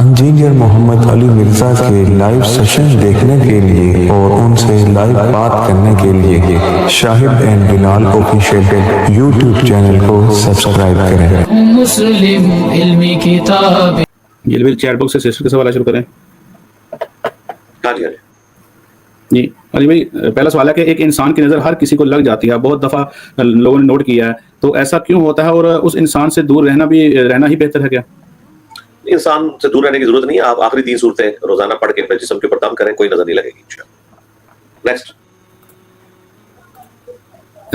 Engineer محمد علی مرزا کے live session دیکھنے کے لیے اور ان سے لائیو بات کرنے کے لیے Shahid and Bilal official YouTube channel کو سبسکرائب کریں۔ مسلم علمی کتاب یہ بھی چیٹ باکس سے سسٹر کے سوال شروع کریں۔ جی علی بھائی، پہلا سوال ہے کہ ایک انسان کی نظر ہر کسی کو لگ جاتی ہے، بہت دفعہ لوگوں نے نوٹ کیا ہے، تو ایسا کیوں ہوتا ہے اور اس انسان سے دور رہنا ہی بہتر ہے کیا؟ انسان سے دور رہنے کی ضرورت نہیں ہے، آپ آخری 3 صورتیں روزانہ پڑھ کے اپنے جسم کے اوپر دم کریں، کوئی نظر نہیں لگے گی انشاءاللہ۔ نیکسٹ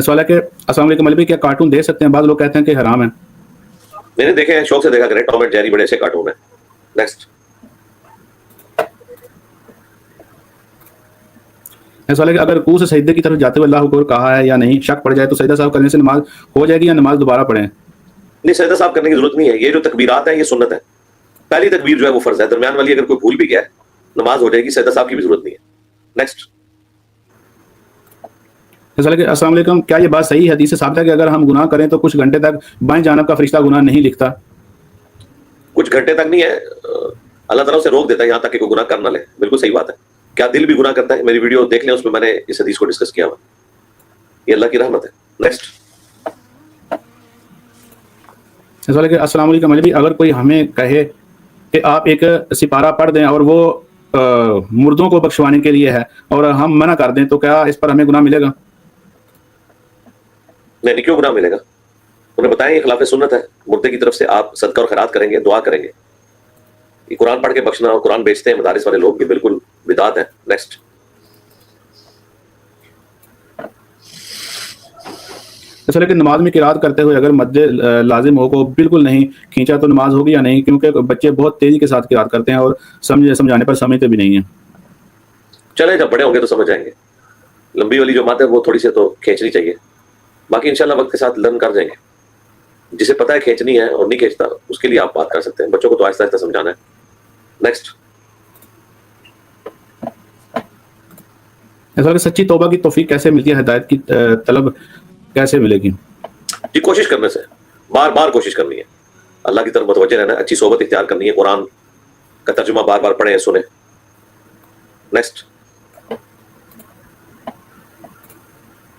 سوال ہے کہ السلام علیکم علی بھائی، کیا کارٹون دیکھ سکتے ہیں؟ بعض لوگ کہتے ہیں کہ حرام ہے۔ میں نے دیکھے ہیں، شوق سے دیکھا کریں، ٹام اینڈ جیری بڑے اچھے کارٹون ہیں۔ نیکسٹ سوال ہے کہ اگر رکوع سے سجدے کی طرف جاتے ہوئے اللہ اکبر کہا ہے یا نہیں، شک پڑ جائے تو سجدہ صاحب کرنے سے نماز ہو جائے گی یا نماز دوبارہ پڑھیں؟ نہیں، سجدہ صاحب کرنے کی ضرورت نہیں ہے، یہ جو تکبیرات ہیں یہ سنت ہے، پہلی تکبیر جو ہے وہ فرض ہے، درمیان والی اگر کوئی بھول بھی گیا ہے نماز ہو جائے گی، سجدہ صاحب کی بھی ضرورت نہیں ہے۔ نیکسٹ سوال ہے کہ السلام علیکم، کیا یہ بات صحیح ہے، حدیث سے ثابت ہے کہ اگر ہم گناہ کریں تو کچھ گھنٹے تک بائیں جانب کا فرشتہ گناہ نہیں لکھتا؟ کچھ گھنٹے تک نہیں ہے، اللہ تعالیٰ سے روک دیتا ہے یہاں تک کہ کوئی گناہ کر نہ لے، بالکل صحیح بات ہے۔ کیا دل بھی گناہ کرتا ہے؟ میری ویڈیو دیکھ لیں، اس میں میں نے اس حدیث کو ڈسکس کیا ہوا، یہ اللہ کی رحمت ہے۔ نیکسٹ سوال ہے کہ السلام علیکم علی بھائی، اگر کوئی ہمیں کہے کہ آپ ایک سپارہ پڑھ دیں اور وہ مردوں کو بخشوانے کے لیے ہے اور ہم منع کر دیں تو کیا اس پر ہمیں گناہ ملے گا؟ نہیں، کیوں گناہ ملے گا؟ انہیں بتائیں یہ خلاف سنت ہے، مردے کی طرف سے آپ صدقہ اور خیرات کریں گے، دعا کریں گے، یہ قرآن پڑھ کے بخشنا اور قرآن بیچتے ہیں مدارس والے لوگ، یہ بالکل بدعت ہے۔ نیکسٹ اصل ہے کہ نماز میں قرات کرتے ہوئے اگر مد لازم ہو کو بالکل نہیں کھینچا تو نماز ہوگی یا نہیں؟ کیونکہ بچے بہت تیزی کے ساتھ قرات کرتے ہیں اور سمجھانے پر سمجھتے بھی نہیں ہیں۔ چلیں جب بڑے ہوں گے تو سمجھ جائیں گے، لمبی والی جو بات ہے وہ تھوڑی سی تو کھینچنی چاہیے، باقی انشاءاللہ وقت کے ساتھ لرن کر جائیں گے۔ جسے پتہ ہے کھینچنی ہے اور نہیں کھینچتا اس کے لیے آپ بات کر سکتے ہیں، بچوں کو تو آہستہ آہستہ سمجھانا ہے۔ نیکسٹ ایسا کہ سچی توبہ کی توفیق کیسے ملتی ہے، ہدایت کی طلب کیسے ملے گی؟ جی کوشش کرنے سے، بار بار کوشش کرنی ہے، اللہ کی طرف متوجہ رہنا ہے، اچھی صحبت اختیار کرنی ہے، قرآن کا ترجمہ بار بار پڑھیں سنیں۔ نیکسٹ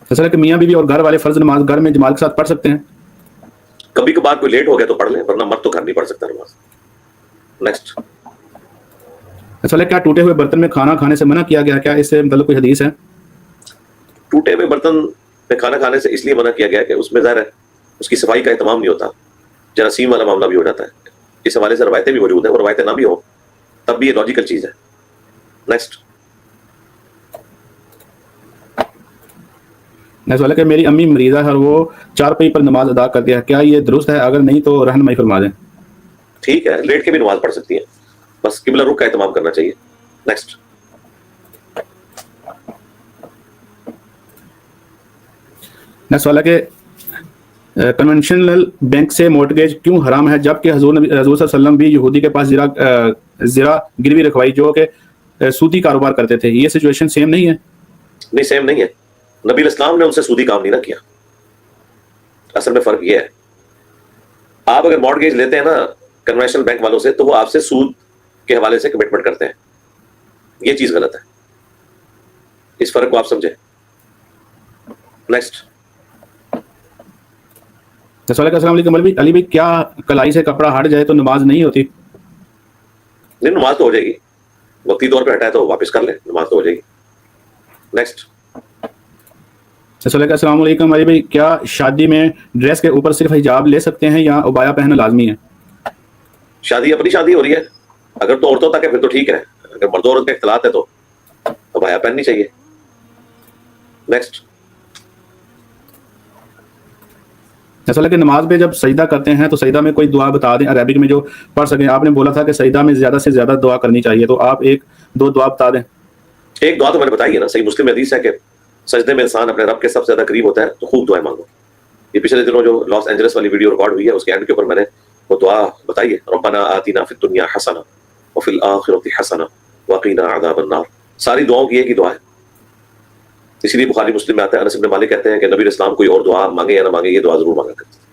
ایسا ہے کہ میاں بیوی اور گھر والے فرض نماز گھر میں جماعت کے ساتھ پڑھ سکتے ہیں؟ کبھی کبھار کوئی لیٹ ہو گیا تو پڑھ لیں، ورنہ مرد تو گھر نہیں پڑھ سکتا نماز۔ نیکسٹ ایسا ہے کیا ٹوٹے ہوئے برتن میں کھانا کھانے سے منع کیا گیا، کیا اس سے مطلب کوئی حدیث ہے؟ ٹوٹے ہوئے برتن میں کھانا کھانے سے اس لیے منع کیا گیا کہ اس میں ظاہر ہے اس کی صفائی کا اہتمام نہیں ہوتا، جراثیم والا معاملہ بھی ہو جاتا ہے، اس حوالے سے روایتیں بھی موجود ہیں، اور روایتیں نہ بھی ہوں تب بھی یہ لاجیکل چیز ہے۔ نیکسٹ ایسا ہے کہ میری امی مریضہ ہے اور وہ چارپائی پر نماز ادا کر دیا ہے، کیا یہ درست ہے؟ اگر نہیں تو رہنمائی فرما دیں۔ ٹھیک ہے، لیٹ کے بھی نماز پڑھ سکتی ہیں، بس قبلہ رخ کا اہتمام کرنا چاہیے۔ نیکسٹ نیکسٹ سوال ہے کہ کنونشنل بینک سے مورٹگیج کیوں حرام ہے، جبکہ حضور صلی اللہ علیہ وسلم بھی یہودی کے پاس زرا گروی رکھوائی جو کہ سودی کاروبار کرتے تھے، یہ سچویشن سیم نہیں ہے؟ نہیں، سیم نہیں ہے، نبی الاسلام نے ان سے سودی کام نہیں نہ کیا، اصل میں فرق یہ ہے، آپ اگر مارٹگیج لیتے ہیں نا کنونشنل بینک والوں سے تو وہ آپ سے سود کے حوالے سے کمٹمنٹ کرتے ہیں، یہ چیز غلط ہے، اس فرق کو آپ سمجھیں۔ نیکسٹ سوال ہے کہ السلام علیکم علی بھائی، کیا کلائی سے کپڑا ہٹ جائے تو نماز نہیں ہوتی؟ نہیں، نماز تو ہو جائے گی، وقتی طور پہ ہٹائے تو واپس کر لیں، نماز تو ہو جائے گی۔ نیکسٹ سوال ہے کہ السلام علیکم علی بھائی، کیا شادی میں ڈریس کے اوپر صرف حجاب لے سکتے ہیں یا عبایا پہننا لازمی ہے؟ شادی اپنی شادی ہو رہی ہے، اگر تو عورتوں تک ہے پھر تو ٹھیک ہے، اگر مرد عورت کا اختلاط ہے تو عبایا پہننی چاہیے۔ نیکسٹ ایسا کہ نماز میں جب سجدہ کرتے ہیں تو سجدہ میں کوئی دعا بتا دیں عربک میں جو پڑھ سکیں، آپ نے بولا تھا کہ سجدہ میں زیادہ سے زیادہ دعا کرنی چاہیے، تو آپ ایک دو دعا بتا دیں۔ ایک دعا تو میں نے بتائی ہے نا، صحیح مسلم حدیث ہے کہ سجدے میں انسان اپنے رب کے سب سے زیادہ قریب ہوتا ہے، تو خوب دعائیں مانگو۔ یہ پچھلے دنوں جو لاس اینجلس والی ویڈیو ریکارڈ ہوئی ہے اس کے اینڈ کے اوپر میں نے وہ دعا بتائی ہے، ربنا آتنا فی الدنیا حسنہ وفی الآخرۃ حسنہ وقنا عذاب النار، ساری دعاؤں کی ایک ہی دعا ہے، اسی لیے بخاری مسلم میں آتا ہے، انس بن مالک کہتے ہیں کہ نبی اسلام کوئی اور دعا مانگے یا نہ مانگے یہ دعا ضرور مانگا کرتے ہیں،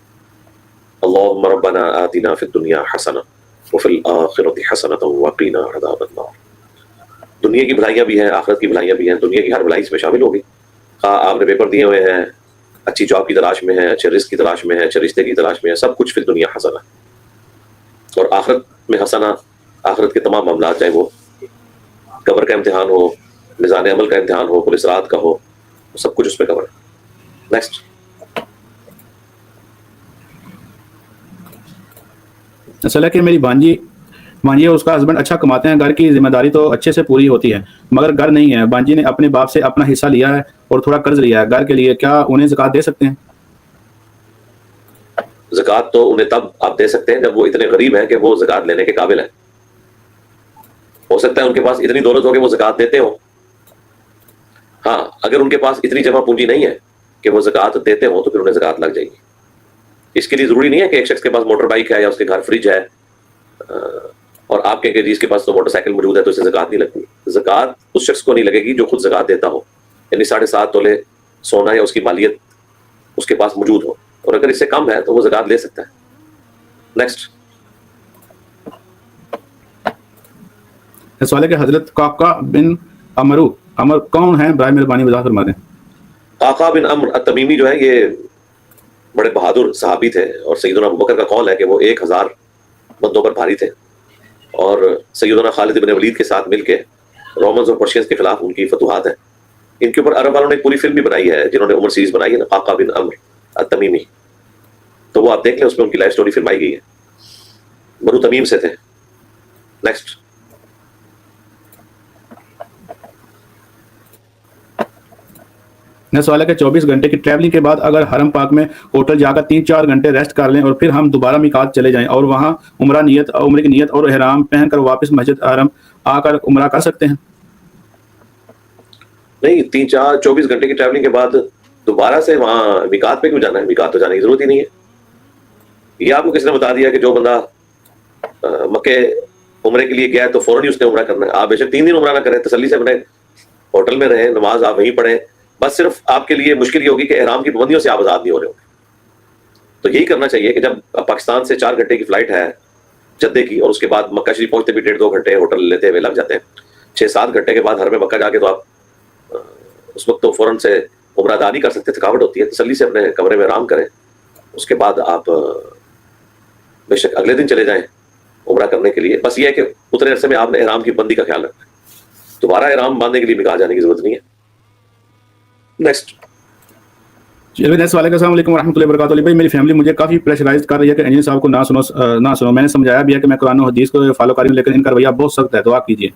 اللہم ربنا آتنا فی الدنیا حسنہ وفی الآخرۃ حسنۃ وقنا عذاب النار. دنیا کی بھلائیاں بھی ہیں، آخرت کی بھلائیاں بھی ہیں. دنیا کی ہر بھلائی اس میں شامل ہوگی. آپ نے پیپر دیے ہوئے ہیں، اچھی جاب کی تلاش میں ہیں، اچھے رزق کی تلاش میں ہیں، اچھے رشتے کی تلاش میں ہیں، سب کچھ فی دنیا حسنہ. اور آخرت میں حسنہ، آخرت کے تمام معاملات، چاہے وہ قبر کا امتحان ہو، میزان عمل کا امتحان ہو، پولیس رات کا ہو، سب کچھ اس پہ کور ہے. نیکسٹ. اصل ہے کہ میری بھانجی اور اس کا ہسبینڈ اچھا کماتے ہیں، گھر کی ذمہ داری تو اچھے سے پوری ہوتی ہے، مگر گھر نہیں ہے. بھانجی نے اپنے باپ سے اپنا حصہ لیا ہے اور تھوڑا قرض لیا ہے گھر کے لیے. کیا انہیں زکوٰۃ دے سکتے ہیں؟ زکوٰۃ تو انہیں تب آپ دے سکتے ہیں جب وہ اتنے غریب ہیں کہ وہ زکوٰۃ لینے کے قابل ہیں. ہو سکتا ہے ان کے پاس اتنی دولت ہو کہ وہ زکوٰۃ دیتے ہوں. ہاں، اگر ان کے پاس اتنی جمع پونجی نہیں ہے کہ وہ زکوٰۃ دیتے ہوں تو پھر انہیں زکوٰۃ لگ جائے گی. اس کے لیے ضروری نہیں ہے کہ ایک شخص کے پاس موٹر بائک ہے یا اس کے گھر فریج ہے اور آپ کہیں کہ جس کے پاس تو موٹر سائیکل موجود ہے تو اسے زکوٰۃ نہیں لگتی. زکوٰۃ اس شخص کو نہیں لگے گی جو خود زکوٰۃ دیتا ہو، یعنی 7.5 تولے سونا یا اس کی مالیت اس کے پاس موجود ہو، اور اگر اس سے کم ہے تو وہ زکوٰۃ لے سکتا ہے. نیکسٹ. سوال ہے کہ حضرت قعقاع بن عمر کون ہیں؟ برائے مہربانی وضاحت فرما دیں. قعقاع بن عمرو التمیمی جو ہے یہ بڑے بہادر صحابی تھے، اور سیدنا ابوبکر کا قول ہے کہ وہ 1000 بندوں پر بھاری تھے، اور سیدنا خالد بن ولید کے ساتھ مل کے رومنز اور پرشینز کے خلاف ان کی فتوحات ہیں. ان کے اوپر عرب والوں نے ایک پوری فلم بھی بنائی ہے جنہوں نے عمر سیریز بنائی ہے نا، قعقاع بن عمرو التمیمی. تو وہ آپ دیکھ لیں، اس میں ان کی لائف سٹوری فلمائی گئی ہے. بنو تمیم سے تھے. نیکسٹ. سوال ہے کہ 24 گھنٹے کی ٹریولنگ کے بعد اگر حرم پاک میں ہوٹل جا کر 3-4 گھنٹے ریسٹ کر لیں اور پھر ہم دوبارہ میقات چلے جائیں اور وہاں عمرے کی نیت اور احرام پہن کر واپس مسجد حرم آ کر عمرہ کر سکتے ہیں؟ نہیں، 24 گھنٹے کی ٹریولنگ کے بعد دوبارہ سے وہاں میقات پہ کیوں جانا ہے؟ میقات تو جانے کی ضرورت ہی نہیں ہے. یہ آپ کو کس نے بتا دیا کہ جو بندہ مکے عمرے کے لیے گیا ہے تو فوراً ہی اس نے عمرہ کرنا ہے؟ آپ بے شک 3 دن عمرہ نہ کریں، تسلی سے اپنے ہوٹل میں رہیں، نماز آپ وہیں پڑھیں. بس صرف آپ کے لیے مشکل یہ ہوگی کہ احرام کی پابندیوں سے آپ آزاد نہیں ہو رہے ہوں. تو یہی کرنا چاہیے کہ جب پاکستان سے 4 گھنٹے کی فلائٹ ہے جدے کی، اور اس کے بعد مکہ شریف پہنچتے بھی 1.5-2 گھنٹے ہوٹل لیتے ہوئے لگ جاتے ہیں، 6-7 گھنٹے کے بعد حرم مکہ جا کے تو آپ اس وقت تو فوراً سے عمرہ ادا نہیں کر سکتے، تھکاوٹ ہوتی ہے. تسلی سے اپنے کمرے میں آرام کریں، اس کے بعد آپ بے شک اگلے دن چلے جائیں عمرہ کرنے کے لیے. بس یہ ہے کہ اتنے عرصے میں آپ نے احرام کی بندی کا خیال رکھنا ہے. دوبارہ احرام باندھنے کے لیے میقات جانے کی ضرورت نہیں ہے. نیکسٹ. سوال ہے کہ السلام علیکم ورحمۃ اللہ وبرکاتہ. علی بھائی، میری فیملی مجھے کافی پریشرائز کر رہی ہے کہ انجینئر صاحب کو نہ سنو. میں نے سمجھایا بھی ہے کہ میں قرآن و حدیث کو فالو کر رہی ہوں، لیکن ان کا رویہ بہت سخت ہے. دعا کیجیے.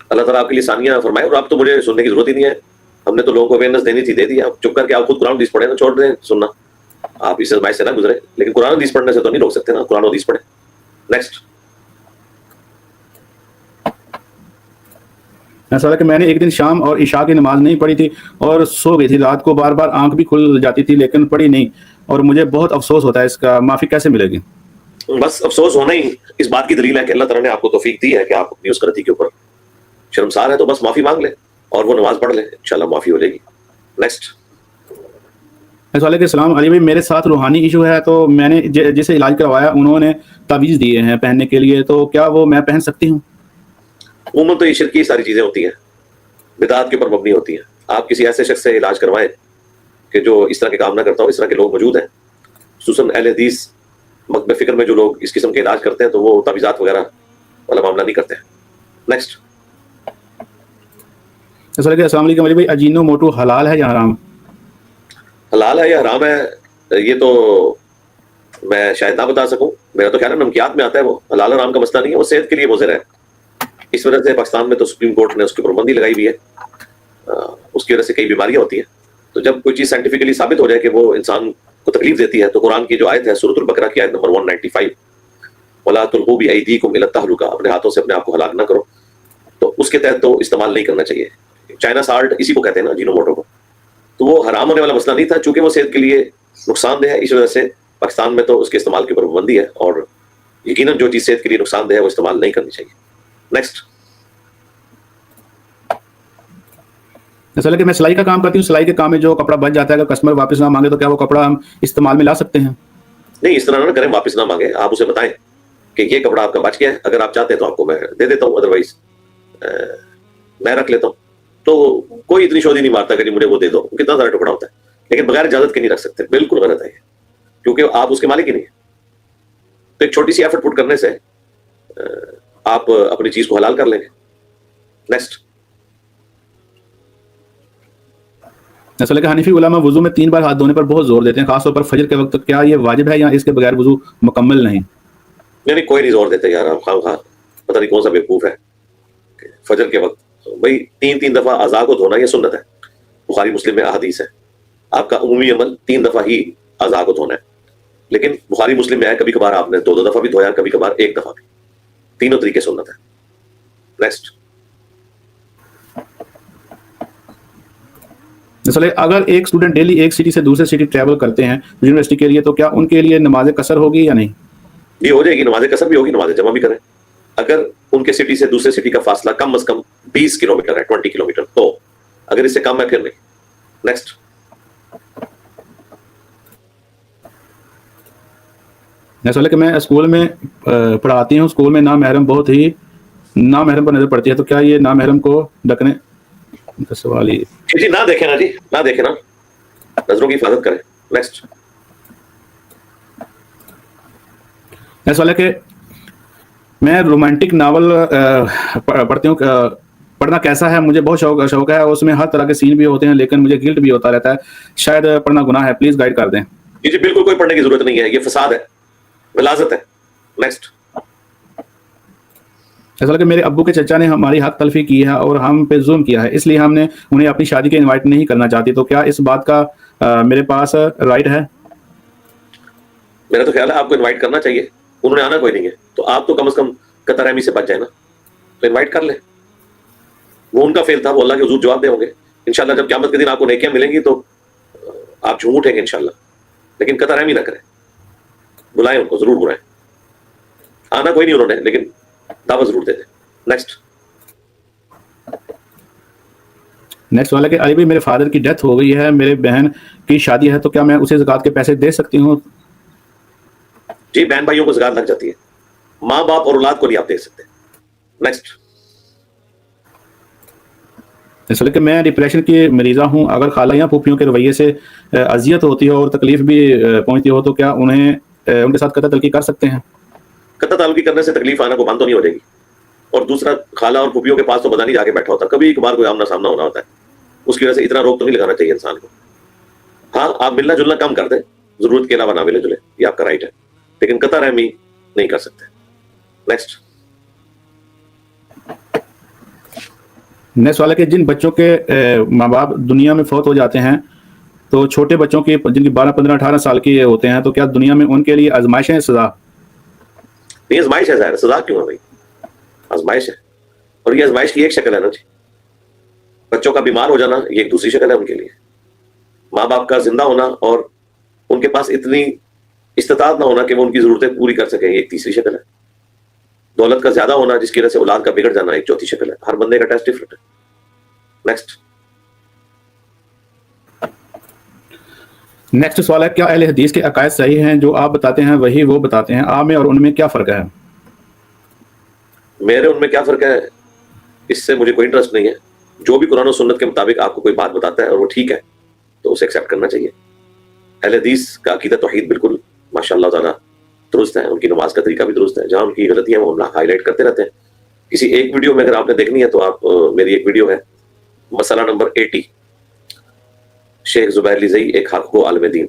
اللہ تعالیٰ آپ کے لیے ثانیہ فرمائے. اور آپ تو مجھے سننے کی ضرورت ہی نہیں ہے، ہم نے تو لوگوں کو اویئرنیس دینی تھی، دے دی. آپ چپ کر کے آپ خود قرآن حدیث پڑھیں نا، چھوڑ دیں سننا. آپ اس ازمائش سے نہ گزرے، لیکن قرآن حدیث پڑھنے سے تو نہیں روک سکتے نا، قرآن حدیث پڑھیں. نیکسٹ. ایسا ہے کہ میں نے ایک دن شام اور عشاء کی نماز نہیں پڑھی تھی اور سو گئی تھی. رات کو بار بار آنکھ بھی کھل جاتی تھی لیکن پڑھی نہیں، اور مجھے بہت افسوس ہوتا ہے. اس کا معافی کیسے ملے گی؟ بس افسوس ہونا ہی اس بات کی دلیل ہے کہ اللہ تعالیٰ نے آپ کو توفیق دی ہے کہ آپ اپنی اس غلطی کے اوپر شرمسار ہے. تو بس معافی مانگ لیں اور وہ نماز پڑھ لیں، انشاءاللہ معافی ہو جائے گی. نیکسٹ. سوال ہے کہ السلام علی بھائی، میرے ساتھ روحانی ایشو ہے تو میں نے جسے علاج کروایا انہوں نے تعویذ دیے ہیں پہننے کے لیے، تو کیا وہ میں پہن سکتی ہوں؟ عموماً تو یہ شرک کی ساری چیزیں ہوتی ہیں، بدعات کے اوپر مبنی ہوتی ہیں. آپ کسی ایسے شخص سے علاج کروائیں کہ جو اس طرح کے کام نہ کرتا ہو. اس طرح کے لوگ موجود ہیں، خصوصاً اہل حدیث مکتب فکر میں جو لوگ اس قسم کے علاج کرتے ہیں تو وہ تعویذات وغیرہ والا معاملہ نہیں کرتے ہیں. نیکسٹ. السلام علیکم علی بھائی، اجینو موٹو حلال ہے یا حرام؟ حلال ہے یا حرام ہے یہ تو میں شاید نہ بتا سکوں. میرا تو خیال ہے نمکیات میں آتا ہے، وہ حلال حرام کا مسئلہ نہیں ہے، وہ صحت کے لیے مضر ہے. اس وجہ سے پاکستان میں تو سپریم کورٹ نے اس کے اوپر پابندی لگائی ہوئی ہے. اس کی وجہ سے کئی بیماریاں ہوتی ہیں. تو جب کوئی چیز سائنٹیفکلی ثابت ہو جائے کہ وہ انسان کو تکلیف دیتی ہے، تو قرآن کی جو آیت ہے سورۃ البقرہ کی آیت نمبر 195 وَلَا تُلْقُوا بِأَيْدِيكُمْ إِلَى التَّهْلُكَةِ، اپنے ہاتھوں سے اپنے آپ کو ہلاک نہ کرو. تو اس کے تحت تو استعمال نہیں کرنا چاہیے. چائنا سالٹ اسی کو کہتے ہیں نا، جینو موٹو کو. تو وہ حرام ہونے والا مسئلہ نہیں تھا، چونکہ وہ صحت کے لیے نقصان دہ ہے. اس وجہ سے پاکستان میں تو اس کے استعمال کے اوپر پابندی ہے، اور یقیناً جو چیز صحت کے لیے نقصان دہ ہے وہ استعمال نہیں کرنی چاہیے. نیکسٹ. اصل ہے کہ میں سلائی کا کام کرتی ہوں. سلائی کے کام میں جو کپڑا بچ جاتا ہے اگر کسٹمر واپس نہ مانگے تو کیا وہ کپڑا ہم استعمال میں لا سکتے ہیں؟ نہیں، اس طرح نہ کریں، واپس نہ مانگیں. آپ اسے بتائیں کہ یہ کپڑا آپ کا بچ گیا ہے, اگر آپ چاہتے ہیں تو آپ کو میں دے دیتا ہوں, ادروائز میں رکھ لیتا ہوں. تو کوئی اتنی شودی نہیں مارتا کہ مجھے وہ دے دو, کتنا سارا ٹکڑا ہوتا ہے, لیکن بغیر اجازت کے نہیں رکھ سکتے, بالکل غلط ہے یہ, کیونکہ آپ اس کے مالک ہی نہیں ہیں. تو ایک چھوٹی سی ایفرٹ پٹ کرنے سے آپ اپنی چیز کو حلال کر لیں گے. نیکسٹ. اصل کہ حنفی علماء وضو میں 3 بار ہاتھ دھونے پر بہت زور دیتے ہیں, خاص طور پر فجر کے وقت. کیا یہ واجب ہے یا اس کے بغیر وضو مکمل نہیں؟ نہیں, کوئی نہیں زور دیتے یار, آپ خواہ خواہ پتہ نہیں کون سا بیوقوف ہے. فجر کے وقت بھائی 3 دفعہ اعضاء کو دھونا یہ سنت ہے, بخاری مسلم میں احادیث ہے. آپ کا عمومی عمل 3 دفعہ ہی اعضاء کو دھونا ہے, لیکن بخاری مسلم میں ہے کبھی کبھار آپ نے 2 دفعہ بھی دھویا, کبھی کبھار 1 دفعہ بھی. تینوں طریقے سنت ہے. نیکسٹ. اصل اگر ایک اسٹوڈنٹ ڈیلی ایک سٹی سے دوسرے سٹی ٹریول کرتے ہیں یونیورسٹی کے لیے, تو کیا ان کے لیے نماز قصر ہوگی یا نہیں؟ یہ ہو جائے گی, نماز قصر بھی ہوگی, نماز جمع بھی کریں. اگر ان کے سٹی سے دوسرے سٹی کا فاصلہ کم از کم 20 کلومیٹر ہے, 20 کلومیٹر, تو اگر اس سے کم ہے پھر نہیں. نیکسٹ. اصل کہ میں اسکول میں پڑھاتی ہوں, اسکول میں نامحرم بہت ہی نامحرم پر نظر پڑتی ہے, تو کیا یہ نامحرم کو ڈھکنے کا سوال ہی؟ جی نہ دیکھیں نا, جی نہ دیکھیں نا, نظروں کی حفاظت کریں. نیکسٹ. سوال ہے کہ میں رومانٹک ناول پڑھتی ہوں, پڑھنا کیسا ہے؟ مجھے بہت شوق ہے, اس میں ہر طرح کے سین بھی ہوتے ہیں, لیکن مجھے گلٹ بھی ہوتا رہتا ہے, شاید پڑھنا گناہ ہے, پلیز گائیڈ کر دیں. جی بالکل کوئی پڑھنے کی ضرورت نہیں ہے, یہ فساد ہے, غلاظت ہے. نیکسٹ. اصل کہ میرے ابو کے چچا نے ہماری حق تلفی کی ہے اور ہم پہ ظلم کیا ہے, اس لیے ہم نے انہیں اپنی شادی کے انوائٹ نہیں کرنا چاہتی, تو کیا اس بات کا میرے پاس رائٹ ہے؟ میرا تو خیال ہے آپ کو انوائٹ کرنا چاہیے, انہوں نے آنا کوئی نہیں ہے, تو آپ تو کم از کم قطع رحمی سے بچ جائیں نا, تو انوائٹ کر لیں. وہ ان کا فیل تھا, وہ اللہ کے حضور جواب دے ہوں گے انشاءاللہ. جب قیامت کے دن آپ کو نیکیاں ملیں گی تو آپ جھوم اٹھیں گے انشاءاللہ, لیکن قطع رحمی نہ کریں, بلائیں ان کو, ضرور بلائیں. آنا کوئی نہیں انہوں نے, لیکن دعوت ضرور دے دیں. نیکسٹ. نیکسٹ والا کہ علی بھائی میرے فادر کی ڈیتھ ہو گئی ہے, میرے بہن کی شادی ہے, تو کیا میں اسے زکوٰۃ کے پیسے دے سکتی ہوں؟ جی بہن بھائیوں کو زکوٰۃ لگ جاتی ہے, ماں باپ اور اولاد کو نہیں آپ دے سکتے. نیکسٹ. اس لیے کہ میں ڈپریشن کی مریضہ ہوں, اگر خالہ یا پھوپھیوں کے رویے سے اذیت ہوتی ہو اور تکلیف بھی پہنچتی ہو, تو کیا انہیں ان کے ساتھ قطع تلقی کر سکتے ہیں؟ قطع تعلقی کرنے سے تکلیف آنا کو بند تو نہیں ہو جائے گی, اور دوسرا خالہ اور پھوپھیوں کے پاس تو بدانی جا کے بیٹھا ہوتا ہے, کبھی کبھار کوئی آمنا سامنا ہونا ہوتا ہے, اس کی وجہ سے اتنا روک تو نہیں لگانا چاہیے انسان کو. ہاں آپ ملنا جلنا کم کر دیں, ضرورت کے علاوہ نہ ملے جلے, یہ آپ کا رائٹ ہے, لیکن قطع رحمی نہیں کر سکتے. نیکسٹ. نیکسٹ والا کہ جن بچوں کے ماں باپ دنیا میں فوت ہو جاتے ہیں, تو چھوٹے بچوں کی جن کی 12 15 18 سال کے ہوتے ہیں, تو کیا دنیا میں ان کے لیے آزمائشیں سزا؟ نہیں آزمائش ہے, ظاہر سزا کیوں ہے بھائی, آزمائش ہے, اور یہ آزمائش کی ایک شکل ہے نا جی. بچوں کا بیمار ہو جانا یہ ایک دوسری شکل ہے ان کے لیے, ماں باپ کا زندہ ہونا اور ان کے پاس اتنی استطاعت نہ ہونا کہ وہ ان کی ضرورتیں پوری کر سکیں یہ ایک تیسری شکل ہے. دولت کا زیادہ ہونا جس کی وجہ سے اولاد کا بگڑ جانا ایک چوتھی شکل ہے. ہر بندے کا ٹیسٹ ڈفرنٹ ہے. نیکسٹ. نیکسٹ سوال ہے کیا اہل حدیث کے عقائد صحیح ہیں, جو آپ بتاتے ہیں وہی وہ بتاتے ہیں, آپ میں اور ان میں کیا فرق ہے؟ میرے ان میں کیا فرق ہے اس سے مجھے کوئی انٹرسٹ نہیں ہے. جو بھی قرآن و سنت کے مطابق آپ کو کوئی بات بتاتا ہے اور وہ ٹھیک ہے تو اسے ایکسیپٹ کرنا چاہیے. اہل حدیث کا عقیدہ توحید بالکل ماشاء اللہ تعالیٰ درست ہے, ان کی نماز کا طریقہ بھی درست ہے, جہاں ان کی غلطیاں وہ ہم ہائی لائٹ کرتے رہتے ہیں. کسی ایک ویڈیو میں اگر آپ نے دیکھنی ہے تو آپ میری ایک ویڈیو ہے مسئلہ نمبر 80 شیخ زبیر علی زئی ایک حق کو عالم دین,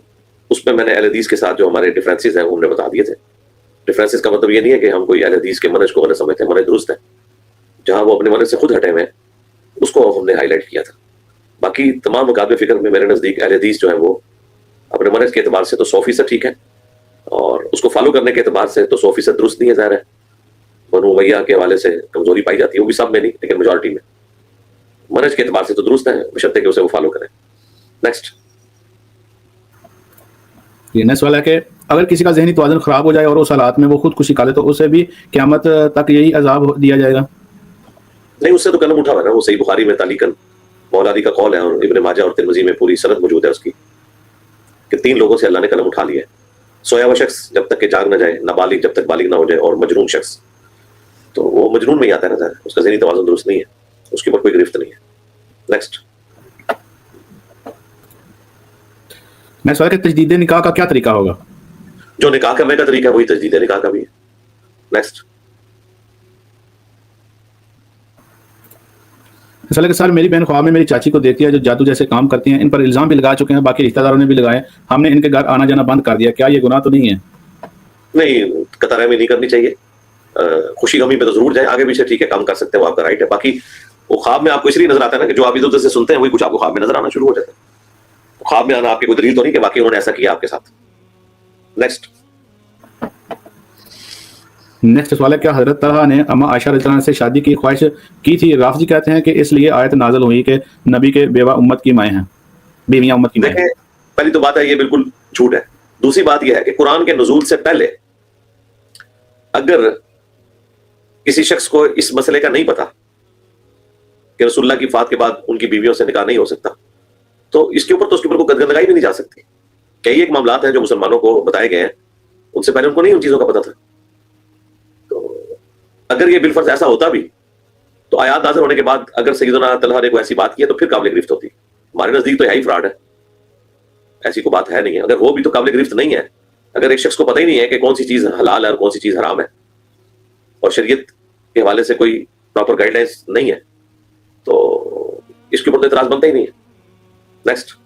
اس میں میں نے اہل حدیث کے ساتھ جو ہمارے ڈفرینسز ہیں وہ ہم نے بتا دیے تھے. ڈفرینسز کا مطلب یہ نہیں ہے کہ ہم کوئی اہل حدیث کے منہج کو غلط سمجھتے ہیں, منہج درست ہے, جہاں وہ اپنے منہج سے خود ہٹے ہوئے ہیں اس کو ہم نے ہائی لائٹ کیا تھا. باقی تمام مقابل فکر میں میرے نزدیک اہل حدیث جو ہے وہ اپنے منہج کے اعتبار سے تو 100% ٹھیک ہے, اور اس کو فالو کرنے کے اعتبار سے تو 100% درست نہیں ہے. ظاہر ہے بنو امیہ کے حوالے سے کمزوری پائی جاتی ہے, وہ بھی سب میں نہیں لیکن میجورٹی میں. منہج کے اعتبار سے تو درست ہے بشرطے کہ اسے وہ فالو کریں. نیکسٹ. یہ نیکسٹ والا ہے کہ اگر کسی کا ذہنی توازن خراب ہو جائے اور اس حالات میں وہ خودکشی کر لے, تو اسے بھی قیامت تک یہی عذاب دیا جائے گا؟ نہیں, اس سے تو قلم اٹھا ہوا ہے نا, وہ صحیح بخاری میں تعلیقاً مولا علی کا قول ہے, اور ابن ماجہ اور ترمذی میں پوری سند موجود ہے اس کی کہ 3 لوگوں سے اللہ نے قلم اٹھا لیا ہے. سویا ہوا شخص جب تک کہ جاگ نہ جائے، نابالغ جب تک بالغ نہ ہو جائے، اور مجنون شخص تو وہ مجنون میں ہی آتا ہے نا ظاہر، اس کا ذہنی توازن درست نہیں ہے، اس کے اوپر کوئی گرفت نہیں ہے. نیکسٹ. میں سوال کہ تجدید نکاح کا کیا طریقہ ہوگا؟ جو نکاح کرنے کا طریقہ ہے وہی تجدید نکاح کا بھی ہے. نیکسٹ. سوال کہ سر میری بہن خواب میں میری چاچی کو دیکھتی ہے جو جادو جیسے کام کرتی ہیں، ان پر الزام بھی لگا چکے ہیں، باقی رشتہ داروں نے بھی لگائے، ہم نے ان کے گھر آنا جانا بند کر دیا، کیا یہ گناہ تو نہیں ہے؟ نہیں، قطار میں نہیں کرنی چاہیے. خوشی غمی پہ تو ضرور جائیں، آگے پیچھے ٹھیک ہے کام کر سکتے ہیں، وہ آپ کا رائٹ ہے. باقی وہ خواب میں آپ کو اس لیے نظر آتا ہے نا کہ جو آپ ادھر ادھر سے سنتے ہیں وہی کچھ آپ کو خواب میں نظر آنا شروع ہو جاتا ہے. خواب میں آنا آپ کی کوئی دلیل تو نہیں کہ واقعی انہوں نے ایسا کیا آپ کے ساتھ. نیکسٹ. نیکسٹ سوال ہے کیا حضرت طلحہ نے اما عائشہ رضی اللہ عنہا سے شادی کی خواہش کی تھی؟ رافضی کہتے ہیں کہ اس لیے آیت نازل ہوئی کہ نبی کے بیوہ امت کی مائیں ہیں، بیویاں امت کی مائیں ہیں. دیکھیں، پہلی تو بات ہے یہ بالکل جھوٹ ہے. دوسری بات یہ ہے کہ قرآن کے نزول سے پہلے اگر کسی شخص کو اس مسئلے کا نہیں پتا کہ رسول اللہ کی وفات کے بعد ان کی بیویوں سے نکاح نہیں ہو سکتا تو اس کے اوپر تو اس کے اوپر کوئی گندگائی بھی نہیں جا سکتی. کئی ایک معاملات ہیں جو مسلمانوں کو بتائے گئے ہیں، ان سے پہلے ان کو نہیں ان چیزوں کا پتا تھا. اگر یہ بالفرض ایسا ہوتا بھی تو آیات نازل ہونے کے بعد اگر سیدنا طلحہ نے کوئی ایسی بات کی ہے تو پھر قابل گرفت ہوتی. ہمارے نزدیک تو یہی فراڈ ہے، ایسی کوئی بات ہے نہیں ہے. اگر وہ بھی تو قابل گرفت نہیں ہے. اگر ایک شخص کو پتہ ہی نہیں ہے کہ کون سی چیز حلال ہے اور کون سی چیز حرام ہے، اور شریعت کے حوالے سے کوئی پراپر گائیڈ لائنس نہیں ہے، تو اس کے اوپر تو اعتراض بنتا ہی نہیں ہے. نیکسٹ.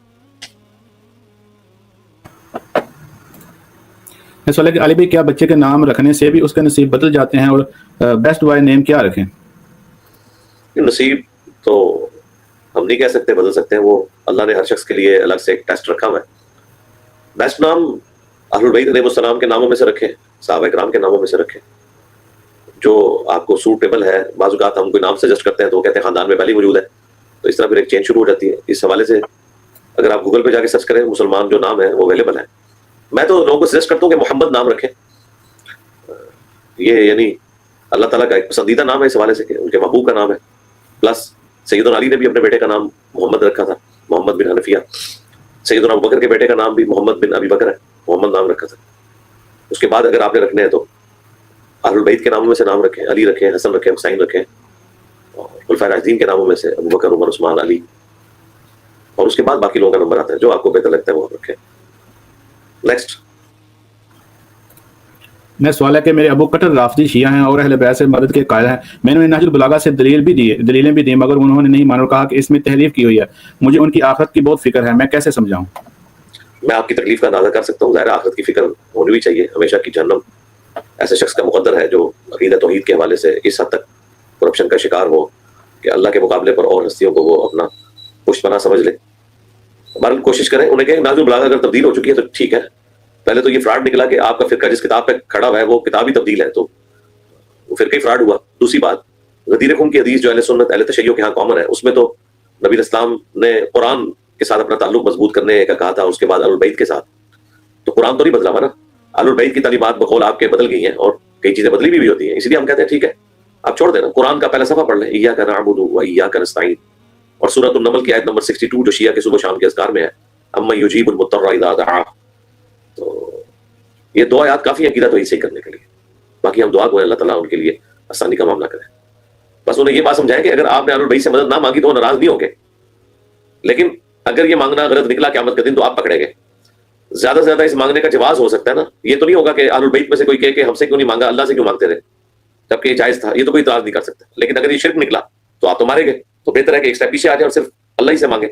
سوال ہے کہ علی بھائی کیا بچے کے نام رکھنے سے بھی اس کے نصیب بدل جاتے ہیں، اور بیسٹ بوائے نیم کیا رکھیں؟ نصیب تو ہم نہیں کہہ سکتے بدل سکتے ہیں، وہ اللہ نے ہر شخص کے لیے الگ سے ایک ٹیسٹ رکھا ہوا ہے. بیسٹ نام اہل البیت علیہ السلام کے ناموں میں سے رکھیں، صحابہ کرام کے ناموں میں سے رکھیں، جو آپ کو سوٹیبل ہے. بعض اوقات ہم کوئی نام سجیسٹ کرتے ہیں تو وہ کہتے ہیں خاندان میں پہلے ہی موجود ہے، تو اس طرح پھر ایک چینج شروع ہو جاتی ہے. اس حوالے سے اگر آپ گوگل پہ جا کے سرچ کریں مسلمان جو نام ہے وہ اویلیبل ہے. میں تو لوگوں کو سجیسٹ کرتا ہوں کہ محمد نام رکھیں. یہ یعنی اللہ تعالیٰ کا ایک پسندیدہ نام ہے اس حوالے سے کہ ان کے محبوب کا نام ہے. پلس سیدنا علی نے بھی اپنے بیٹے کا نام محمد رکھا تھا، محمد بن حنفیہ. سیدنا ابو بکر کے بیٹے کا نام بھی محمد بن ابی بکر ہے، محمد نام رکھا تھا. اس کے بعد اگر آپ نے رکھنے ہیں تو اہل البیت کے ناموں میں سے نام رکھیں، علی رکھیں، حسن رکھیں، حسین رکھیں، اور خلفائے راشدین کے ناموں میں سے ابو بکر، عمر، عثمان، علی، اور اس کے بعد باقی لوگوں کا نمبر آتا ہے جو آپ کو بہتر لگتا ہے وہ آپ رکھیں. نیکسٹ. میں سوال ہے کہ میرے ابو کٹر رافضی شیعہ ہیں اور اہل بیت سے مدد کے قائل ہیں. میں نے انہیں نہج البلاغہ سے دلیلیں بھی دی مگر انہوں نے نہیں مانا اور کہا کہ اس میں تحریف کی ہوئی ہے. مجھے ان کی آخرت کی بہت فکر ہے، میں کیسے سمجھاؤں؟ میں آپ کی تکلیف کا اندازہ کر سکتا ہوں. ظاہر آخرت کی فکر ہونی بھی چاہیے. ہمیشہ کی جہنم ایسے شخص کا مقدر ہے جو عقیدہ توحید کے حوالے سے اس حد تک کرپشن کا شکار ہو کہ اللہ کے مقابلے پر اور ہستیوں کو وہ اپنا پشت پناہ سمجھ لے. بہرحال کوشش کریں. انہیں کہیں نہج البلاغہ اگر تبدیل ہو چکی ہے تو ٹھیک ہے. پہلے تو یہ فراڈ نکلا کہ آپ کا فرقہ جس کتاب پہ کھڑا ہوا ہے وہ کتاب ہی تبدیل ہے، تو وہ فرقہ ہی فراڈ ہوا. دوسری بات، غدیر خون کی حدیث جو اہل سنت اہل تشیع کے ہاں کامن ہے، اس میں تو نبی علیہ السلام نے قرآن کے ساتھ اپنا تعلق مضبوط کرنے کا کہا تھا، اس کے بعد اہل البیت کے ساتھ. تو قرآن تو نہیں بدلا ہوا نا، اہل البیت کی تعلیمات بقول آپ کے بدل گئی ہیں اور کئی چیزیں بدلی بھی ہوتی ہیں. اسی لیے ہم کہتے ہیں ٹھیک ہے آپ چھوڑ دینا، قرآن کا پہلا صفحہ پڑھ لیں، ایاک نعبد و ایاک نستعین، اور سورۃ النمل کی آیت نمبر 62 جو شیعہ کے صبح شام کے اذکار میں ہے، اما یجیب المضطر اذا دعاہ. تو یہ دو آیات کافی ہیں عقیدہ توحید صحیح کرنے کے لیے. باقی ہم دعا کو اللہ تعالیٰ ان کے لیے آسانی کا معاملہ کریں. بس انہیں یہ بات سمجھائیں کہ اگر آپ نے اہل البیت سے مدد نہ مانگی تو وہ ناراض نہیں ہوں گے، لیکن اگر یہ مانگنا غلط نکلا قیامت کے دن تو آپ پکڑے گئے. زیادہ سے زیادہ اس مانگنے کا جواز ہو سکتا ہے نا. یہ تو نہیں ہوگا کہ اہل البیت میں سے کوئی کہے کہ ہم سے کیوں نہیں مانگا، اللہ سے کیوں مانگتے رہے، جبکہ یہ جائز تھا. یہ تو کوئی اعتراض نہیں کر سکتا. لیکن اگر یہ شرک نکلا تو آپ تو مارے گئے. تو بہتر ہے کہ ایک اسٹیپ پیچھے آ جائیں اور صرف اللہ ہی سے مانگے.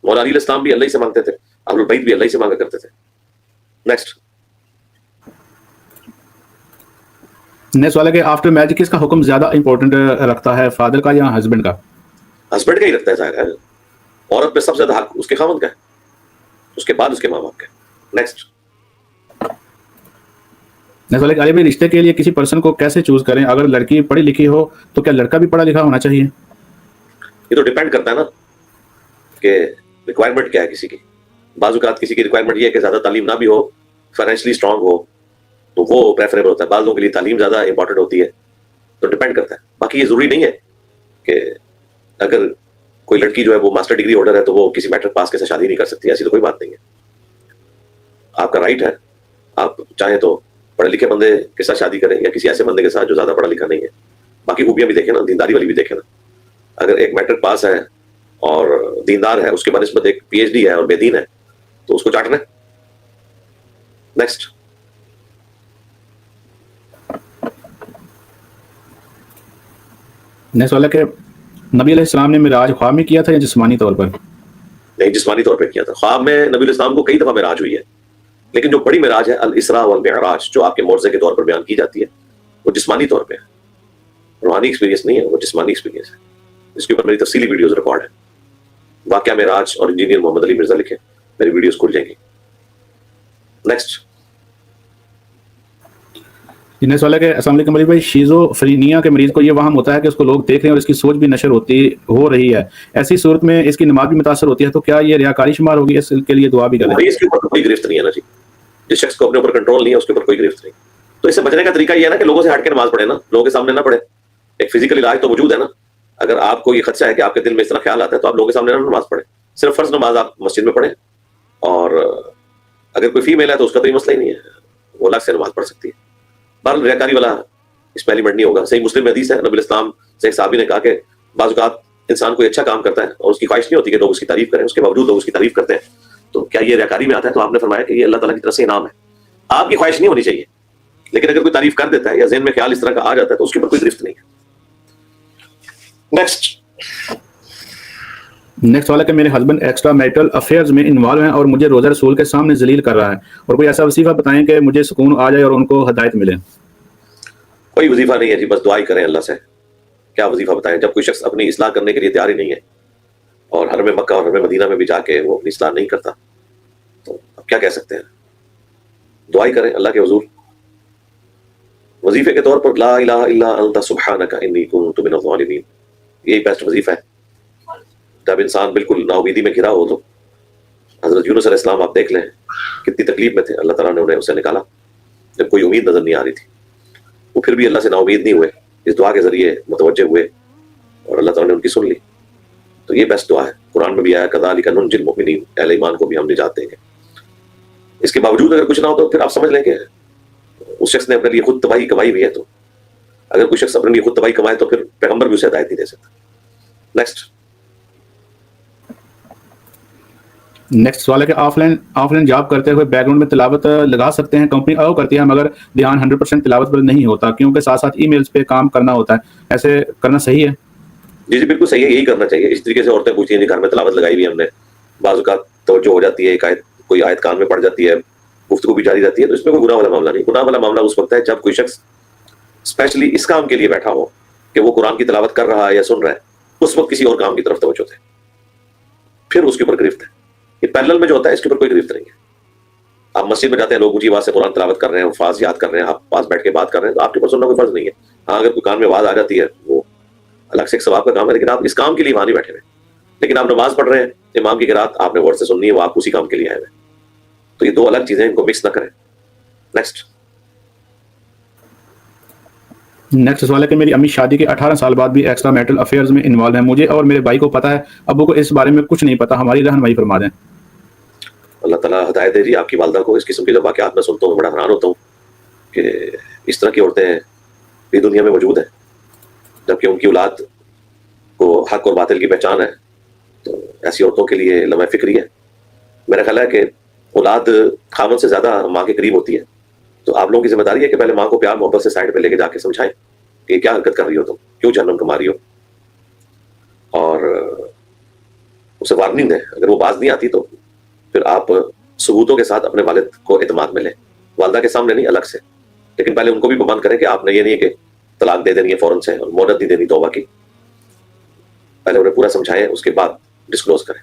مولا علی علیہ السلام بھی اللہ ہی سے مانگتے تھے، اہل البیت بھی اللہ ہی سے مانگا کرتے تھے. نیکسٹ. نے سوال ہے کہ آفٹر میرج کس کا حکم زیادہ امپورٹنٹ رکھتا ہے، فادر کا یا ہسبینڈ کا؟ ہسبینڈ کا ہی رکھتا ہے ظاہر ہے. عورت پہ سب سے زیادہ حق اس کے خاوند کا ہے، اس کے بعد اس کے ماں باپ کا ہے. نیکسٹ. نے سوال ہے کہ علی بھائی رشتے کے لیے کسی پرسن کو کیسے چوز کریں؟ اگر لڑکی پڑھی لکھی ہو تو کیا لڑکا بھی پڑھا لکھا ہونا چاہیے؟ یہ تو ڈیپینڈ کرتا ہے نا کہ ریکوائرمنٹ کیا ہے کسی کی. بعض اوقات کسی کی ریکوائرمنٹ یہ ہے کہ زیادہ تعلیم نہ بھی ہو، فائنینشلی اسٹرانگ ہو، تو وہ پریفریبل ہوتا ہے. بعض لوگوں کے لیے تعلیم زیادہ امپورٹنٹ ہوتی ہے. تو ڈیپینڈ کرتا ہے. باقی یہ ضروری نہیں ہے کہ اگر کوئی لڑکی جو ہے وہ ماسٹر ڈگری ہولڈر ہے تو وہ کسی میٹرک پاس کے ساتھ شادی نہیں کر سکتی. ایسی تو کوئی بات نہیں ہے. آپ کا رائٹ ہے آپ چاہیں تو پڑھے لکھے بندے کے ساتھ شادی کریں یا کسی ایسے بندے کے ساتھ جو زیادہ پڑھا لکھا نہیں ہے. باقی خوبیاں بھی دیکھیں نا, دینداری والی بھی دیکھیں نا. اگر ایک میٹرک پاس ہے اور دیندار ہے, اس کے بنسبت ایک پی ایچ ڈی ہے اور بے دین ہے, تو اس کو چاٹنا ہے. نیکسٹ. نیکسٹ والا کہ نبی علیہ السلام نے معراج خواب میں کیا تھا یا جسمانی طور پر؟ نہیں, جسمانی طور پہ کیا تھا. خواب میں نبی علیہ السلام کو کئی دفعہ معراج ہوئی ہے, لیکن جو بڑی معراج ہے الاسراء والمعراج جو آپ کے معجزے کے طور پر بیان کی جاتی ہے, وہ جسمانی طور پہ ہے, روحانی ایکسپیرینس نہیں ہے, وہ جسمانی ایکسپیرینس ہے. اس کے اوپر میری تفصیلی ویڈیوز ریکارڈ ہے. واقعہ معراج اور انجینئر محمد علی مرزا لکھیں, میری ویڈیوز کھل جائیں گی. نیکسٹ. نیکسٹ والا کہ السلام علیکم مریض بھائی, شیزوفرینیا کے مریض کو یہ وہم ہوتا ہے کہ اس کو لوگ دیکھ رہے ہیں اور اس کی سوچ بھی نشر ہو رہی ہے, ایسی صورت میں اس کی نماز بھی متاثر ہوتی ہے, تو کیا یہ ریاکاری شمار ہوگی؟ اس کے لیے دعا بھی کریں. اس کے اوپر کوئی گرفت نہیں ہے نا جی. جس شخص کو اپنے اوپر کنٹرول نہیں ہے اس کے اوپر کوئی گرفت نہیں. تو اس سے بچنے کا طریقہ یہ ہے نا کہ لوگوں سے ہٹ کے نماز پڑھے نا, لوگوں کے سامنے نہ پڑھے. ایک فزیکل علاج تو موجود ہے نا. اگر آپ کو یہ خدشہ ہے کہ آپ کے دل میں اس طرح خیال آتا ہے تو آپ لوگوں کے سامنے نہ نماز پڑھیں, صرف فرض نماز آپ مسجد میں پڑھیں. اور اگر کوئی فیمیل ہے تو اس کا تو یہ مسئلہ ہی نہیں ہے, وہ الگ سے نماز پڑھ سکتی ہے. بہرحال ریاکاری والا اس میں ایلیمنٹ نہیں ہوگا. صحیح مسلم میں حدیث ہے, نبی الاسلام سے ایک صحابی نے کہا کہ بعض اوقات انسان کوئی اچھا کام کرتا ہے اور اس کی خواہش نہیں ہوتی کہ لوگ اس کی تعریف کریں, اس کے باوجود لوگ اس کی تعریف کرتے ہیں, تو کیا یہ ریاکاری میں آتا ہے؟ تو آپ نے فرمایا کہ یہ اللہ تعالیٰ کی طرف سے انعام ہے. آپ کی خواہش نہیں ہونی چاہیے, لیکن اگر کوئی تعریف کر دیتا ہے یا ذہن میں خیال اس طرح کا آ جاتا ہے تو اس کے اوپر کوئی گرفت نہیں ہے. نیکسٹ. نیکسٹ والا کہ میرے ہسبینڈ ایکسٹرا میریٹل افیئرز میں انوالو ہیں اور مجھے روزہ رسول کے سامنے ذلیل کر رہا ہے, اور کوئی ایسا وظیفہ بتائیں کہ مجھے سکون آ جائے اور ان کو ہدایت ملے. کوئی وظیفہ نہیں ہے جی, بس دعائی کریں اللہ سے. کیا وظیفہ بتائیں جب کوئی شخص اپنی اصلاح کرنے کے لیے تیار ہی نہیں ہے, اور حرم مکہ اور حرم مدینہ میں بھی جا کے وہ اپنی اصلاح نہیں کرتا, تو اب کیا کہہ سکتے ہیں؟ دعائی کریں اللہ کے حضور. وظیفے کے طور پر لا الہ الا انت سبحانک انی کنت من الظالمین, یہی بیسٹ وظیفہ ہے. جب انسان بالکل نا امیدی میں گھرا ہو تو حضرت یونس علیہ السلام آپ دیکھ لیں کتنی تکلیف میں تھے, اللہ تعالیٰ نے انہیں اسے نکالا جب کوئی امید نظر نہیں آ رہی تھی. وہ پھر بھی اللہ سے نا امید نہیں ہوئے, اس دعا کے ذریعے متوجہ ہوئے اور اللہ تعالیٰ نے ان کی سن لی. تو یہ بیسٹ دعا ہے. قرآن میں بھی آیا کذالک ننجی المؤمنین, اہل ایمان کو بھی ہم نجات دیں گے. اس کے باوجود اگر کچھ نہ ہو تو پھر آپ سمجھ لیں کہ اس شخص نے اپنے لیے خود تباہی کمائی ہوئی ہے. تو اگر کوئی شخص اپنے لیے خود تباہی کمائے تو پھر پیغمبر بھی اسے ہدایت نہیں دے سکتا. نیکسٹ. نیکسٹ سوال ہے کہ آف لائن جاب کرتے ہوئے بیک گراؤنڈ میں تلاوت لگا سکتے ہیں؟ کمپنی الاؤ کرتی ہے مگر دھیان 100% تلاوت پر نہیں ہوتا, کیونکہ ساتھ ساتھ ای میلز پہ کام کرنا ہوتا ہے, ایسے کرنا صحیح ہے؟ جی جی بالکل صحیح ہے, یہی کرنا چاہیے. اس طریقے سے عورتیں پوچھتی ہیں جی گھر میں تلاوت لگائی ہوئی ہم نے, بعض اوقات توجہ ہو جاتی ہے, ایک آیت کوئی آیت کان میں پڑ جاتی ہے, گفتگو بھی جاری رہتی ہے, تو اس میں کوئی گناہ والا معاملہ نہیں. گناہ والا معاملہ اس وقت ہے جب کوئی شخص اسپیشلی اس کام کے لیے بیٹھا ہو کہ وہ قرآن کی تلاوت کر رہا ہے یا سن رہا ہے, اس وقت کسی اور کام کی طرف توجہ دے, پھر اس کے اوپر گرفت ہے. یہ پیرلل میں جو ہوتا ہے اس کے اوپر کوئی گرفت نہیں ہے. آپ مسجد میں جاتے ہیں, لوگ اونچی آواز سے قرآن تلاوت کر رہے ہیں, الفاظ یاد کر رہے ہیں, آپ پاس بیٹھ کے بات کر رہے ہیں, تو آپ کے اوپر سننا کوئی فرض نہیں ہے. ہاں اگر کوئی کان میں آواز آ جاتی ہے وہ الگ سے ایک ثواب کا کام ہے, لیکن آپ اس کام کے لیے وہاں نہیں بیٹھے ہوئے. لیکن آپ نماز پڑھ رہے ہیں, امام کی قرات آپ نے غور سے سننی ہے, وہ آپ اسی کام کے لیے آئے ہوئے. تو یہ دو الگ چیزیں, ان کو مکس نہ کریں. نیکسٹ. نیکسٹ سوال ہے کہ میری امی شادی کے 18 سال بعد بھی ایکسٹرا میریٹل افیئرز میں انوالو ہیں, مجھے اور میرے بھائی کو پتہ ہے, ابو کو اس بارے میں کچھ نہیں پتا, ہماری رہنمائی فرما دیں. اللہ تعالیٰ ہدایت دے جی آپ کی والدہ کو. اس قسم کے جب واقعات میں سنتا ہوں بڑا حیران ہوتا ہوں کہ اس طرح کی عورتیں بھی دنیا میں موجود ہیں, جبکہ ان کی اولاد کو حق اور باطل کی پہچان ہے. تو ایسی عورتوں کے لیے لمحہ فکری ہے. میرا خیال ہے کہ اولاد خاوند سے زیادہ ماں کے قریب ہوتی ہے, تو آپ لوگوں کی ذمہ داری ہے کہ پہلے ماں کو پیار محبت سے سائڈ پہ لے کے جا کے سمجھائیں کہ کیا حرکت کر رہی ہو تم, کیوں جہنم کما رہی ہو, اور اسے وارننگ دیں. اگر وہ باز نہیں آتی تو پھر آپ ثبوتوں کے ساتھ اپنے والد کو اعتماد میں لیں, والدہ کے سامنے نہیں, الگ سے. لیکن پہلے ان کو بھی پابند کریں کہ آپ نے یہ نہیں کہ طلاق دے دینی ہے فوراً سے اور مہلت نہیں دینی توبہ کی. پہلے انہیں پورا سمجھائیں, اس کے بعد ڈسکلوز کریں.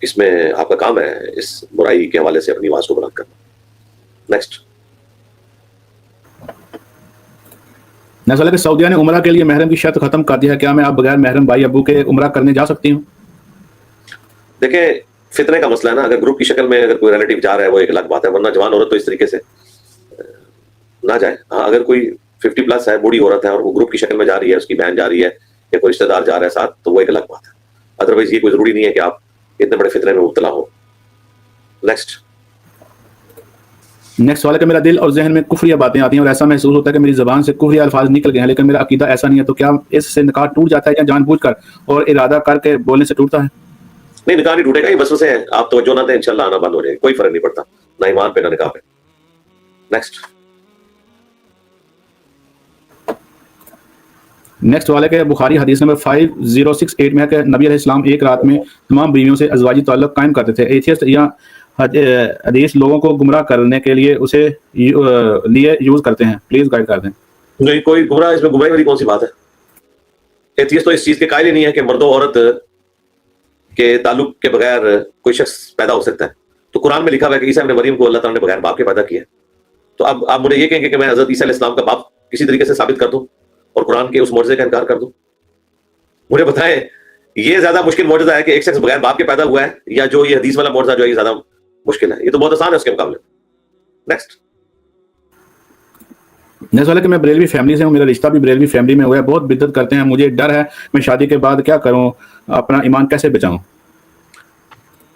اس میں آپ کا کام ہے اس برائی کے حوالے سے اپنی آواز کو بلند کرنا. نیکسٹ. کہ سعودیہ نے عمرہ کے لیے محرم کی شرط ختم کر دی ہے, کیا میں اب بغیر محرم بھائی ابو کے عمرہ کرنے جا سکتی ہوں؟ دیکھیں فتنے کا مسئلہ ہے نا, اگر گروپ کی شکل میں اگر کوئی ریلیٹیو جا رہا ہے وہ ایک الگ بات ہے, ورنہ جوان عورت تو اس طریقے سے نہ جائے. ہاں اگر کوئی 50+ ہے, بوڑھی عورت ہے اور وہ گروپ کی شکل میں جا رہی ہے, اس کی بہن جا رہی ہے یا کوئی رشتہ دار جا رہا ہے ساتھ, تو وہ ایک الگ بات ہے. ادروائز یہ کوئی ضروری نہیں ہے کہ آپ اتنے بڑے فتنے میں مبتلا ہو. نیکسٹ. نیکسٹ سوال ہے کہ میرا دل اور ذہن میں کفریہ باتیں آتی ہیں اور ایسا محسوس ہوتا ہے کہ میری زبان سے کفریہ الفاظ نکل گئے ہیں، لیکن میرا عقیدہ ایسا نہیں ہے، تو کیا اس سے نکاح ٹوٹ جاتا ہے یا جان بوجھ کر اور ارادہ کر کے بولنے سے ٹوٹتا ہے؟ نہیں، نکاح نہیں ٹوٹے گا، یہ وسوسے ہیں، آپ توجہ نہ دیں، انشاءاللہ آنا بند ہو جائے گا، کوئی فرق نہیں پڑتا، نہ ایمان پہ نہ نکاح پہ. نیکسٹ سوال ہے کہ بخاری حدیث نمبر 5068 میں ہے کہ نبی علیہ السلام ایک رات میں تمام بیویوں سے ازواجی تعلق قائم کرتے تھے. ایتھیسٹ یا حدیث لوگوں کو گمراہ کرنے کے لیے اسے لیے یوز کرتے ہیں، پلیز گائیڈ کر دیں. نہیں، کوئی گمراہ، اس میں گمراہی والی کون سی بات ہے؟ ایتھیسٹ تو اس چیز کے قائل ہی نہیں ہے کہ مرد و عورت کے تعلق کے بغیر کوئی شخص پیدا ہو سکتا ہے. تو قرآن میں لکھا ہوا ہے کہ عیسیٰ ابن مریم کو اللہ تعالیٰ نے بغیر باپ کے پیدا کیا. تو اب آپ مجھے یہ کہیں گے کہ میں حضرت عیسیٰ علیہ السلام کا باپ کسی طریقے سے ثابت کر دوں اور قرآن کے اس معجزے کا انکار کر دوں؟ مجھے بتائیں، یہ زیادہ مشکل معجزہ ہے کہ ایک شخص بغیر باپ کے پیدا ہوا ہے، یا جو یہ حدیث والا معجزہ جو ہے یہ زیادہ مشکل ہے؟ یہ تو بہت آسان ہے اس کے مقابلے. نیکسٹ. نیکسٹ سوال ہے کہ میں بریلوی فیملی سے ہوں، میرا رشتہ بھی بریلوی فیملی میں ہوا ہے، بہت بدعت کرتے ہیں، مجھے ڈر ہے میں شادی کے بعد کیا کروں، اپنا ایمان کیسے بچاؤں؟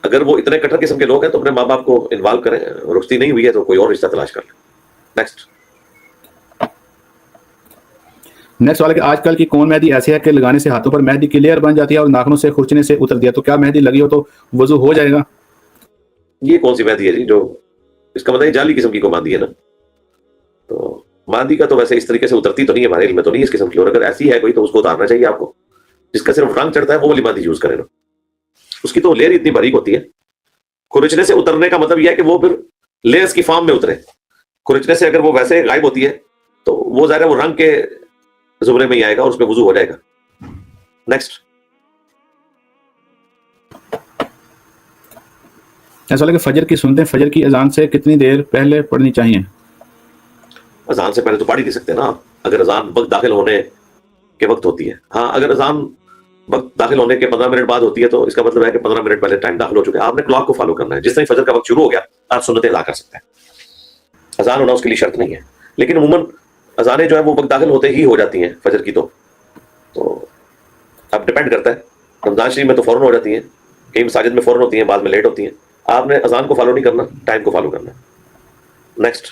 اگر وہ اتنے کٹر قسم کے لوگ ہیں تو اپنے ماں باپ کو انوالو کریں، رخصتی نہیں ہوئی ہے تو کوئی اور رشتہ تلاش کر لیں. نیکسٹ. نیکسٹ سوال ہے کہ آج کل کی کون مہندی ایسی ہے کہ لگانے سے ہاتھوں پر مہندی کی لیئر بن جاتی ہے اور ناخنوں سے کھرچنے سے اتر دیا، تو کیا مہندی لگی ہو تو وضو ہو جائے گا؟ یہ کون سی مہندی ہے جی؟ جو اس کا مطلب جعلی قسم کی کو مہندی ہے نا. تو مہندی کا تو ویسے اس طریقے سے اترتی تو نہیں ہے، ہمارے علم میں تو نہیں اس قسم کی، اور اگر ایسی ہے کوئی تو اس کو اتارنا چاہیے آپ کو. جس کا صرف رنگ چڑھتا ہے وہ والی مہندی یوز کریں نا، اس کی تو لیئر اتنی باریک ہوتی ہے. کھرچنے سے اترنے کا مطلب یہ ہے کہ وہ پھر لیئرز کی فارم میں اترے. کھرچنے سے اگر وہ ویسے غائب ہوتی ہے تو وہ ظاہر ہے وہ رنگ کے زمرے میں ہی آئے گا اور اس پہ وضو ہو جائے گا. نیکسٹ. ایسا لگے کہ فجر کی سنتیں فجر کی اذان سے کتنی دیر پہلے پڑھنی چاہیے؟ اذان سے پہلے تو پڑھ ہی نہیں سکتے نا، اگر اذان وقت داخل ہونے کے وقت ہوتی ہے. ہاں، اگر اذان وقت داخل ہونے کے 15 منٹ بعد ہوتی ہے تو اس کا مطلب ہے کہ 15 منٹ پہلے ٹائم داخل ہو چکا ہے. آپ نے کلاک کو فالو کرنا ہے، جس طرح فجر کا وقت شروع ہو گیا آپ سنتیں ادا کر سکتے ہیں. اذان ہونا اس کے لیے شرط نہیں ہے، لیکن عموماً اذانیں جو ہے وہ وقت داخل ہوتے ہی ہو جاتی ہیں فجر کی. تو اب ڈپینڈ کرتا ہے، رمضان شریف میں تو فوراً ہو جاتی ہیں، کئی مساجد میں فوراً ہوتی ہیں، بعد میں لیٹ ہوتی ہیں. آپ نے اذان کو فالو نہیں کرنا، ٹائم کو فالو کرنا ہے. نیکسٹ.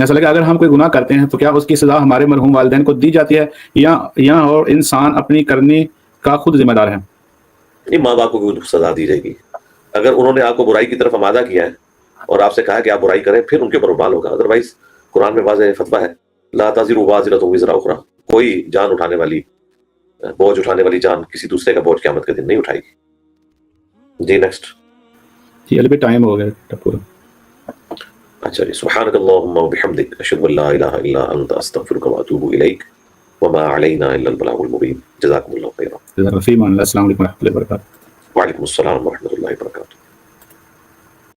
ایسا لگا اگر ہم کوئی گناہ کرتے ہیں تو کیا اس کی سزا ہمارے مرحوم والدین کو دی جاتی ہے یا اور انسان اپنی کرنی کا خود ذمہ دار ہے؟ نہیں، ماں باپ کو سزا دی جائے گی. اگر انہوں نے آپ کو برائی کی طرف آمادہ کیا ہے اور آپ سے کہا کہ آپ برائی کریں، پھر ان کے اوپر وبال ہوگا. ادروائز قرآن میں واضح فتویٰ ہے، لا تزر وازرۃ وزر اخری، کوئی جان اٹھانے والی، بوجھ اٹھانے والی جان کسی دوسرے کا بوجھ قیامت کے دن نہیں اٹھائے گی. جی نیکسٹ. جی ابھی ٹائم ہو گیا پورا. اچھا جی. سبحانک اللہم وبحمدک، اشہد ان لا الہ الا انت، استغفرک واتوب الیک، وما علینا الا البلاغ المبین. جزاکم اللہ خیرا. السلام علیکم و رحمۃ اللہ وبرکاتہ. وعلیکم السلام ورحمۃ اللہ وبرکاتہ.